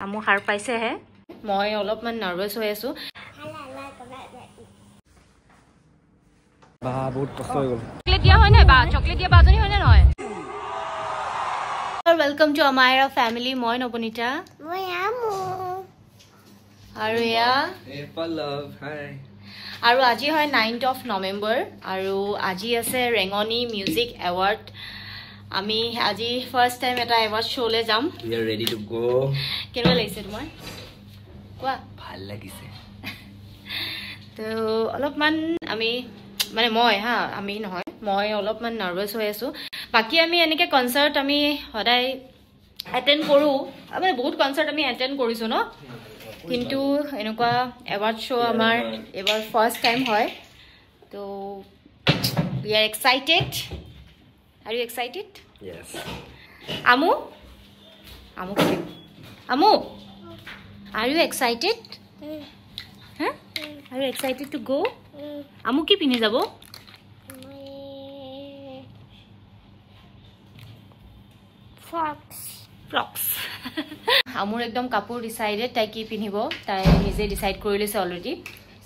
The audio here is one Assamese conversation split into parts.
আমু হার পাইছে হে মই অলপমান নার্ভাস হৈ আছো বা বহুত কষ্ট হৈ গল চকলেট দিয়া হয় না বা চকলেট দিয়া বাজনী হয় না নহয় ওয়েলকাম টু আমাইরা ফ্যামিলি মই নবনীতা মই আমু আৰু ইয়া পল্লৱ হাই আৰু আজি হয় 9th of November আৰু আজি আছে ৰেঙনি মিউজিক এৱাৰ্ড আমি আজি ফাৰ্স্ট টাইম এটা এৱাৰ্ড শোলে যাম we are ready to go কেনে লাগিছে তোমাৰ কোৱা ভাল লাগিছে তো অলপমান আমি মানে মই হা আমি নহয় মই অলপমান নার্ভাস হৈ আছো বাকি আমি এনেকে কনসার্ট আমি সদায় অ্যাটেন্ড কৰো মানে বহুত কনসাৰ্ট আমি অ্যাটেন্ড কৰিছো ন কিন্তু এনেকুৱা এৱাৰ্ড শো আমাৰ এবাৰ ফার্স্ট টাইম হয় তো we are excited are you excited yes amu amu are you excited huh are you excited to go amu ki pini jabo frocks amur ekdom kapur decided tai ki pinibo tai nije decide kori lese already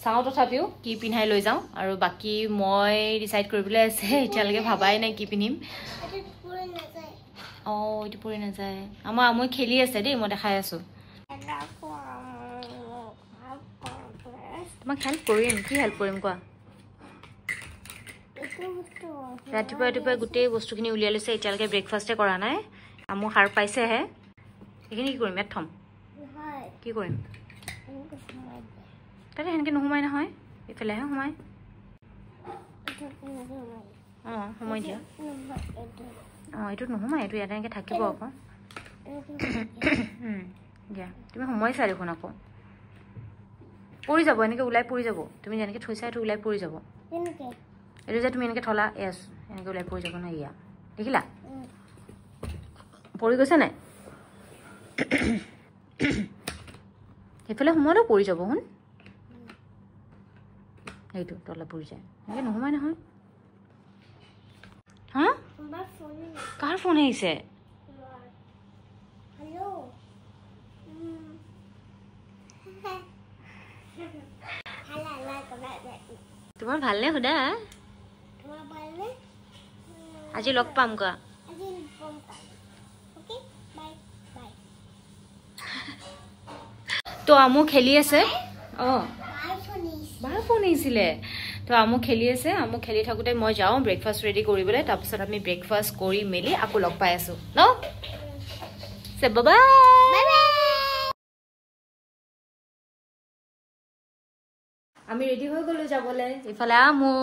sao tothapiu ki pinhai loi jao aru baki moi decide koribole ase etialage bhabai nai ki pinim oh itu puri na jay ama amoi kheli ase dei moi dekhai asu তোমাক হেল্প কৰিম কি হেল্প কৰিম কোৱা ৰাতিপুৱা ৰাতিপুৱা গোটেই বস্তুখিনি উলিয়াই লৈছে এতিয়ালৈকে ব্ৰেকফাষ্টে কৰা নাই আমু সাৰ পাইছে হে এইখিনি কি কৰিম থম কি কৰিম তাতে হেনকে নোহোমাই নহয় এইফালেহে সোমাই অঁ সময় দিয়া অঁ এইটোত নোহোমাই এইটো ইয়াতে এনেকৈ থাকিব আকৌ দিয়া তুমি সোমাইছা দেখোন আকৌ পৰি যাব এনেকৈ ওলাই পৰি যাব তুমি যেনেকৈ থৈছা এইটো ওলাই পৰি যাব এইটো যে তুমি এনেকৈ থলা এছ এনেকৈ ওলাই পৰি যাব নহয় ইয়া দেখিলা পৰি গৈছে নাই সেইফালে সোমালেও পৰি যাব শুন সেইটো তলে পৰি যায় এনেকৈ নোসোমাই নহয় হা কাৰ ফোন আহিছে তোমাৰ ভালনে সুধা আজি লগ পাম কোৱা তো আমু খেলি আছে অঁ বাৰ ফোন আহিছিলে তো আমু খেলি আছে আমু খেলি থাকোঁতে মই যাওঁ ব্ৰেকফাষ্ট ৰেডি কৰিবলৈ তাৰপিছত আমি ব্ৰেকফাষ্ট কৰি মেলি আকৌ লগ পাই আছোঁ ন সে বাই আমি ৰেডি হৈ গ'লো যাবলৈ ইফালে আমু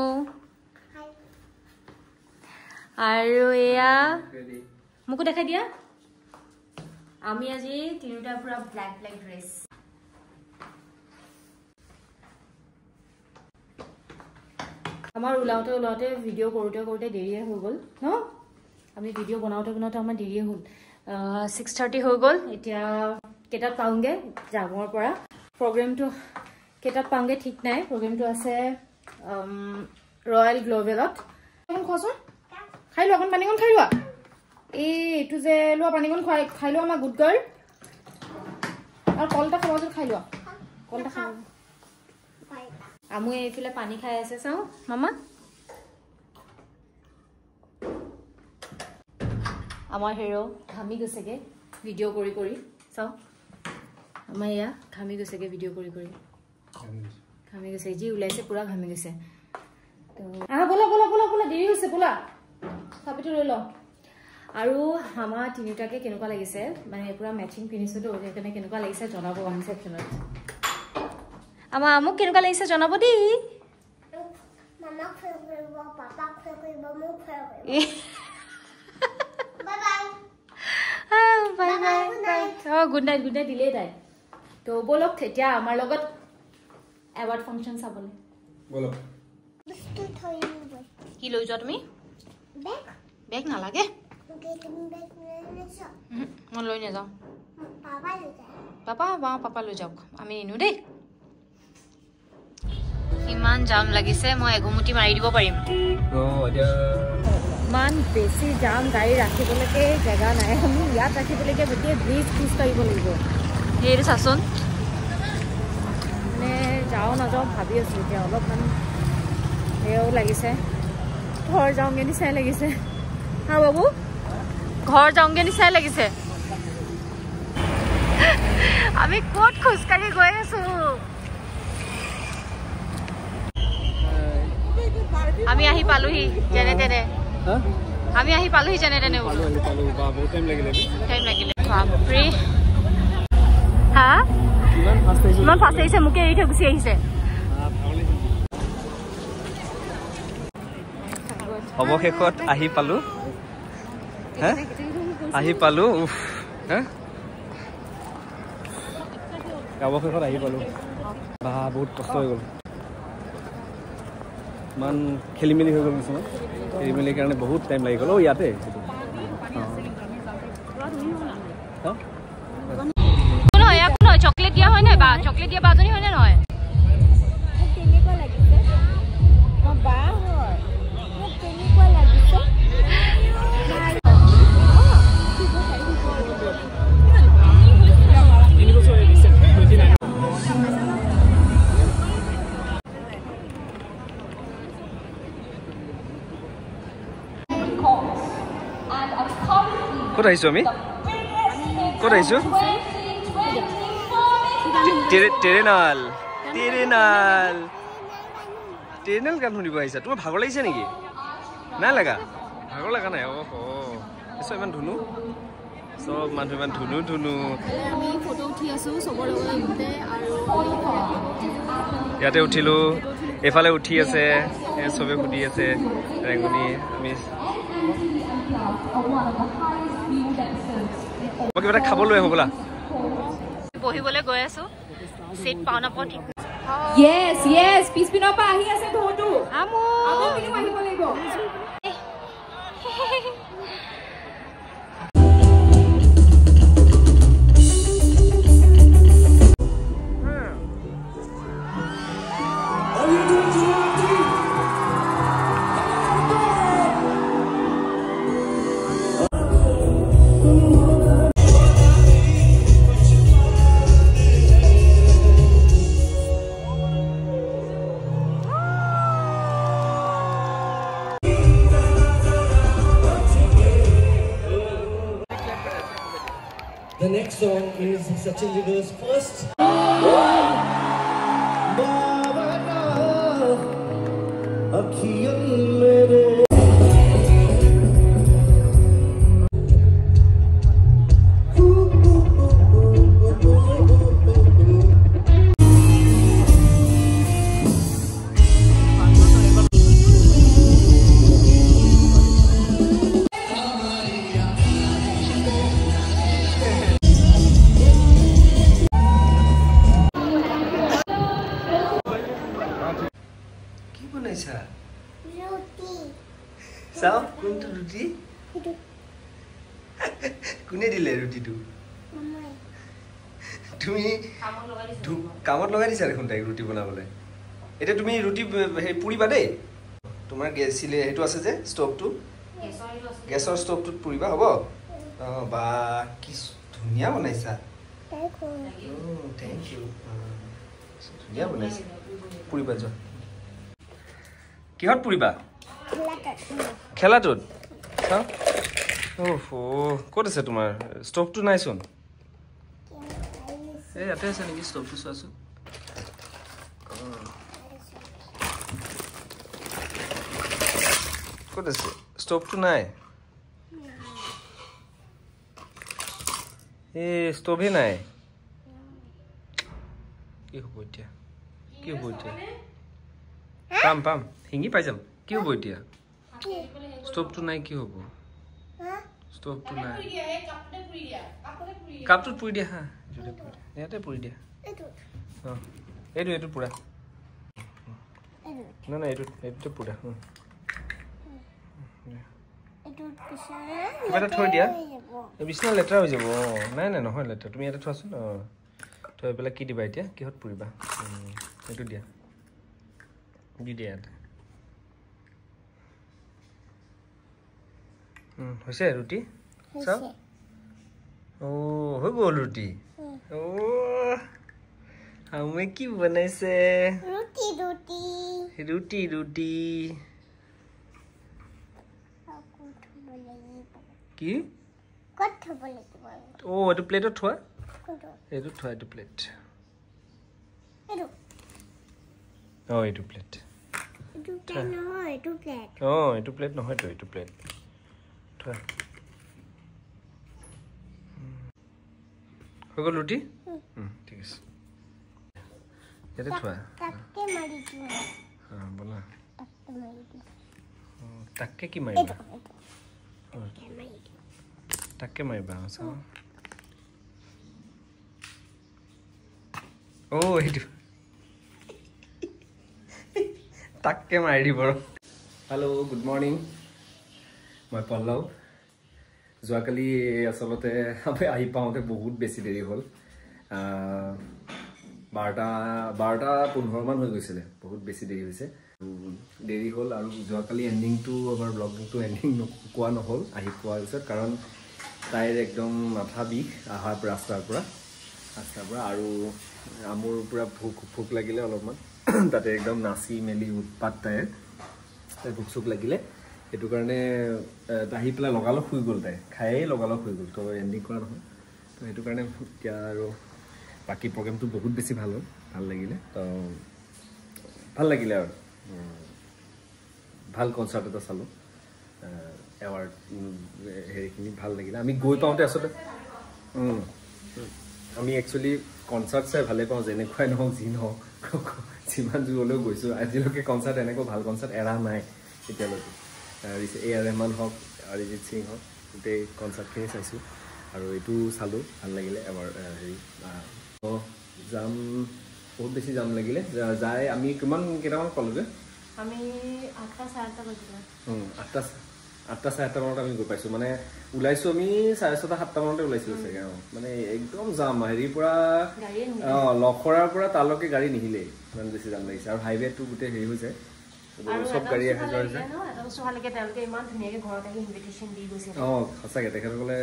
আৰু এয়া মোকো দেখাই দিয়া আমি আজি তিনিটা পুৰা ব্লেক ব্লেক ড্ৰেছ আমাৰ ওলাওঁতে ওলাওঁতে ভিডিঅ' কৰোঁতে কৰোঁতে দেৰিয়ে হৈ গ'ল ন আমি ভিডিঅ' বনাওঁতে বনাওঁতে আমাৰ দেৰিয়ে হ'ল 6:30 হৈ গ'ল এতিয়া কেইটাত পাওঁগৈ জামৰ পৰা প্ৰগ্ৰেমটো কেইটাত পাওঁগৈ ঠিক নাই প্ৰগ্ৰেমটো আছে ৰয়েল গ্ল'বেলত অকণ খোৱাচোন খাই লোৱা অকণ পানীকণ খাই লোৱা এইটো যে লোৱা পানীকণ খাই লোৱা আমাৰ গুড গাৰ্ল আৰু কল এটা খাব যদি খাই লোৱা কল এটা খাব আমু এইফালে পানী খাই আছে চাওঁ মামা আমাৰ হিৰো ঘামি গৈছেগৈ ভিডিঅ' কৰি কৰি চাওঁ আমাৰ এয়া ঘামি গৈছেগৈ ভিডিঅ' কৰি কৰি ঘামি গৈছে যি ওলাইছে পুৰা ঘামি গৈছে তো ব'লা ব'লা ব'লা ব'লা দেৰি হৈছে ব'লা চাবিটো লৈ লওঁ আৰু আমাৰ তিনিটাকে কেনেকুৱা লাগিছে মানে পুৰা মেচিং পিন্ধিছোঁ তো সেইকাৰণে কেনেকুৱা লাগিছে জনাব কমেণ্ট ছেকশ্যনত আমাৰ আমুক কেনেকুৱা লাগিছে জনাব দেই বাই বাই অঁ গুড নাইট দিলেই তাই তো ব'লক এতিয়া আমাৰ লগত এৱাৰ্ড ফাংচন চাবলৈ কি লৈ যোৱা তুমি বেগ নালাগে মই লৈ নাযাওঁ পাপা লৈ যাওক আমি নিনো দেই ইমান জাম লাগিছে মই এঘুমুটি মাৰি দিব পাৰিম ইমান বেছি জাম গাড়ী ৰাখিবলৈকে জেগা নাই আমি ইয়াত ৰাখিবলৈকে গোটেই ব্ৰিজ খোজ কাঢ়িব লাগিব এইটো চাচোন মানে যাওঁ নাযাওঁ ভাবি আছোঁ এতিয়া অলপমান সেয়াও লাগিছে ঘৰ যাওঁগে নিচাই লাগিছে হা বাবু ঘৰ যাওঁগে নিচাই লাগিছে আমি ক'ত খোজকাঢ়ি গৈ আছো আমি আহি পালোহি যেনে তেনে আমি আহি পালোহি যেনে তেনে টাইম লাগিলে বাপৰে হা ইমান ফাষ্ট আহিছে মোকে এৰি থৈ গুচি আহিছে অৱশেষত আহি পালো আহি পালো অৱশেষত আহি পালো বা বহুত কষ্ট হৈ গ'ল ইমান খেলি মেলি হৈ গ'ল কিছুমান খেলি মেলিৰ কাৰণে বহুত টাইম লাগি গ'ল ইয়াতে চকলেট দিয়া হয় নাই বা চকলেট দিয়া বাজনী হয় নে নহয় ক'ত আহিছো আমি ক'ত আহিছো ট্ৰেৰেনাল গান শুনিব আহিছা তোমাৰ ভাগৰ লাগিছে নেকি নাই লাগা ভাগৰ লগা নাই চব ইমান ধুনু চব মানুহ ইমান ধুনু ইয়াতে উঠিলো এইফালে উঠি আছে চবে সুধি আছে ৰেঙনি আমি মই কিবা এটা খাবলৈ আহো বোলা বহিবলৈ গৈ আছো সিট পাও নাপাও ঠিক Yes, pispino pa ahi ase dhotu. Amo kini ahi bolego. The next song is Sachin Jigo's first. Sao? Kuntu ruti? Kune dile ruti tu? Tumi kamot logai disa dekhun tai ruti bonabole. Eta tumi ruti he puri bade? Tomar gas sile hetu ase je stove tu? Gasor stove tu puri ba hobo? Ba ki dhuniya banaisa. Thank you. Dhuniya banaisa. Puri ba jo. Kihot puri ba? খেলাটোত ক'ত আছে তোমাৰ ষ্টভটো নাইচোন এই ইয়াতে আছে নেকি ষ্টভটো চোৱাচোন ক'ত আছে ষ্টভটো নাই এই ষ্টভে নাই কি হ'ব এতিয়া পাম হিঙি পাই যাম কি হ'ব এতিয়া ষ্টভটো নাই কি হ'ব ষ্টভটো নাই কাপটোত পুৰি দিয়া হা ইয়াতে পুৰি দিয়া এইটো পুৰা না এইটোতে পুৰা কিবা এটা থৈ দিয়া বিছনা লেতেৰা হৈ যাব নাই নহয় লেতেৰা তুমি ইয়াতে থোৱাচোন থৈ পেলাই কি দিবা এতিয়া কিহত পুৰিবা এইটো দিয়া দি দিয়া ইয়াতে হৈছে ৰুটি চাও হৈ গ'ল ৰুটি ও আমি কি বনাইছে ৰুটি ৰুটি কি ও এইটো প্লেটত থোৱা এইটো থোৱা এইটো প্লেট এইটো প্লেট এইটো প্লেট নহয়তো এইটো প্লেট থোৱা হৈ গ'ল ৰুটি ঠিক আছে ইয়াতে থোৱা বনা তাকে কি মাৰিবা তাকে মাৰিবা চাওঁ এইটো তাকে মাৰি দিব হেল্ল' গুড মৰ্ণিং মই পল্লৱ যোৱাকালি আচলতে আমি আহি পাওঁতে বহুত বেছি দেৰি হ'ল 12:15 হৈ গৈছিলে বহুত বেছি দেৰি হৈছে দেৰি হ'ল আৰু যোৱাকালি এণ্ডিংটো আমাৰ ব্লগিংটো এণ্ডিং কোৱা নহ'ল আহি পোৱাৰ পিছত কাৰণ তাইৰ একদম মাথা বিষ অহাৰ ৰাস্তাৰ পৰা আৰু মোৰ পূৰা ভোক লাগিলে অলপমান তাতে একদম নাচি মেলি উৎপাত তাইৰ ভোক চোক লাগিলে সেইটো কাৰণে আহি পেলাই লগালগ শুই গ'ল তাই খায়েই লগালগ শুই গ'ল তো এণ্ডিং কৰা নহয় তো সেইটো কাৰণে এতিয়া আৰু বাকী প্ৰগ্ৰেমটো বহুত বেছি ভাল হ'ল ভাল লাগিলে তো ভাল লাগিলে আৰু ভাল কনচাৰ্ট এটা চালোঁ এৱাৰ্ড হেৰিখিনি ভাল লাগিলে আমি গৈ পাওঁতে আচলতে আমি একচুৱেলি কনচাৰ্ট চাই ভালেই পাওঁ যেনেকুৱাই নহওক যি নহওক যিমান দূৰলৈও গৈছোঁ আজিলৈকে কনচাৰ্ট এনেকুৱা ভাল কনচাৰ্ট এৰা নাই এতিয়ালৈকে A.R. Rahman হওক অৰিজিত সিং হওক গোটেই কনচাৰ্টখিনি চাইছোঁ আৰু এইটো চালোঁ ভাল লাগিলে এবাৰ হেৰি যাম বহুত বেছি যাম লাগিলে যাই আমি কেইটামানত পালোঁ যে আমি 8টা 8:30 বাজিলে 8টা 8:30 মানত আমি গৈ পাইছোঁ মানে ওলাইছোঁ আমি 6:30 7টা মানতে ওলাইছিলোঁ চাগে মানে একদম যাম হেৰিৰ পৰা লখৰাৰ পৰা তালৈকে গাড়ী নিহিলেই ইমান বেছি যাম লাগিছে আৰু হাইৱেটো গোটেই হেৰি হৈ যায় সব গাড়ী আহে যোৱা যায় সঁচাকৈ তেখেতসকলে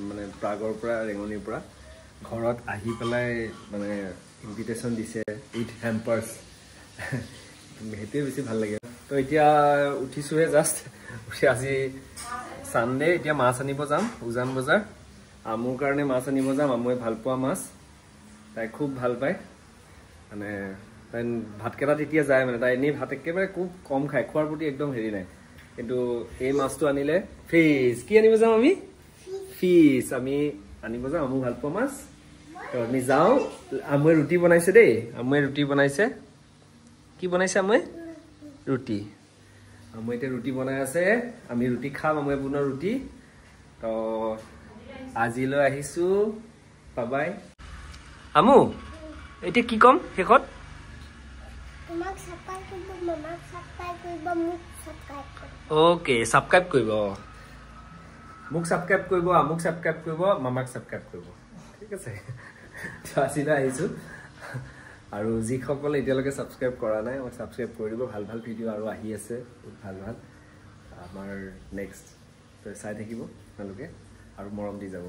মানে প্ৰাগৰ পৰা ৰেঙনিৰ পৰা ঘৰত আহি পেলাই মানে ইনভিটেশ্যন দিছে উইথ হেম্পাৰ্ছ সেইটোৱে বেছি ভাল লাগে তো এতিয়া উঠিছোঁহে জাষ্ট উঠি আজি ছানডে এতিয়া মাছ আনিব যাম উজান বজাৰ আমুৰ কাৰণে মাছ আনিব যাম আমুৱে ভাল পোৱা মাছ তাই খুব ভাল পায় মানে তাই ভাতকেইটা তেতিয়া যায় মানে তাই এনেই ভাত একেবাৰে খুব কম খায় খোৱাৰ প্ৰতি একদম হেৰি নাই কিন্তু এই মাছটো আনিলে ফিছ কি আনিব যাম আমি ফিছ আমি আনিব যাম আমু ভাল পোৱা মাছ আমি যাওঁ আমুৱে ৰুটি বনাইছে দেই আমুৱে ৰুটি বনাইছে কি বনাইছে আমুৱে ৰুটি আমুৱে এতিয়া ৰুটি বনাই আছে আমি ৰুটি খাম আমুৱে বনোৱা ৰুটি তো আজিলৈ আহিছোঁ বাবাই আমু এতিয়া কি ক'ম শেষত ওকে সাবস্ক্ৰাইব কৰিব মোক সাবস্ক্ৰাইব কৰিব আমুক সাবস্ক্ৰাইব কৰিব মামাক সাবস্ক্ৰাইব কৰিব ঠিক আছে আজিলৈ আহিছোঁ আৰু যিসকলে এতিয়ালৈকে সাবস্ক্ৰাইব কৰা নাই মই সাবস্ক্ৰাইব কৰি দিব ভাল ভাল ভিডিঅ' আৰু আহি আছে বহুত ভাল ভাল আমাৰ নেক্সট চাই থাকিব আপোনালোকে আৰু মৰম দি যাব